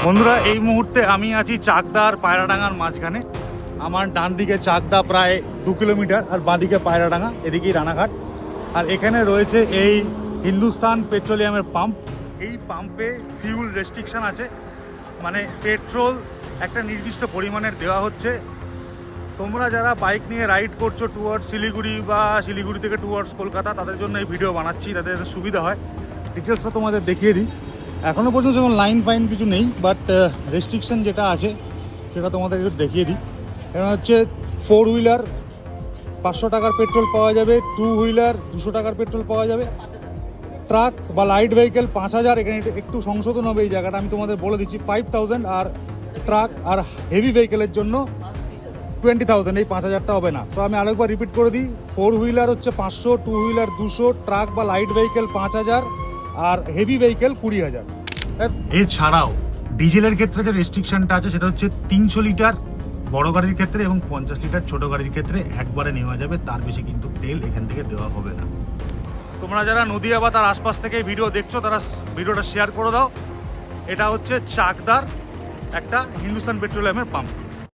বন্ধুরা, এই মুহূর্তে আমি আছি চাকদা আর পায়রাডাঙ্গার মাঝখানে। আমার ডান দিকে চাকদা প্রায় 2 কিলোমিটার, আর বাঁদিকে পায়রাডাঙ্গা, এদিকেই রানাঘাট। আর এখানে রয়েছে এই হিন্দুস্তান পেট্রোলিয়ামের পাম্প। এই পাম্পে ফিউল রেস্ট্রিকশন আছে, মানে পেট্রোল একটা নির্দিষ্ট পরিমাণের দেওয়া হচ্ছে। তোমরা যারা বাইক নিয়ে রাইড করছো টুয়ার্ডস শিলিগুড়ি বা শিলিগুড়ি থেকে টুয়ার্ডস কলকাতা, তাদের জন্য এই ভিডিও বানাচ্ছি, তাদের সুবিধা হয়। ডিটেলসটা তোমাদের দেখিয়ে দিই। এখনও পর্যন্ত যেমন লাইন ফাইন কিছু নেই, বাট রেস্ট্রিকশন যেটা আছে সেটা তোমাদের একটু দেখিয়ে দিই। এখানে হচ্ছে 4 হুইলার 500 টাকার পেট্রোল পাওয়া যাবে, 2 হুইলার 200 টাকার পেট্রোল পাওয়া যাবে, ট্রাক বা লাইট ভেহিকেল 5000। এখানে একটু সংশোধন হবে এই জায়গাটা, আমি তোমাদের বলে দিচ্ছি 5000। আর ট্রাক আর হেভি ভেহিকেলের জন্য 20,000, এই 5000টা হবে না। সো আমি আরেকবার রিপিট করে দিই, 4 হুইলার হচ্ছে 500, 2 হুইলার 200, ট্রাক বা লাইট ভেহিকেল 5000, আর হেভি ভেহিকেল 20,000। এছাড়াও ডিজেলের ক্ষেত্রে যে রেস্ট্রিকশনটা আছে সেটা হচ্ছে 300 লিটার বড় গাড়ির ক্ষেত্রে এবং 50 লিটার ছোট গাড়ির ক্ষেত্রে একবারে নেওয়া যাবে, তার বেশি কিন্তু তেল এখান থেকে দেওয়া হবে না। তোমরা যারা নদিয়া বা তার আশপাশ থেকে ভিডিও দেখছো তারা ভিডিওটা শেয়ার করে দাও। এটা হচ্ছে চাকদার একটা হিন্দুস্তান পেট্রোলিয়ামের পাম্প।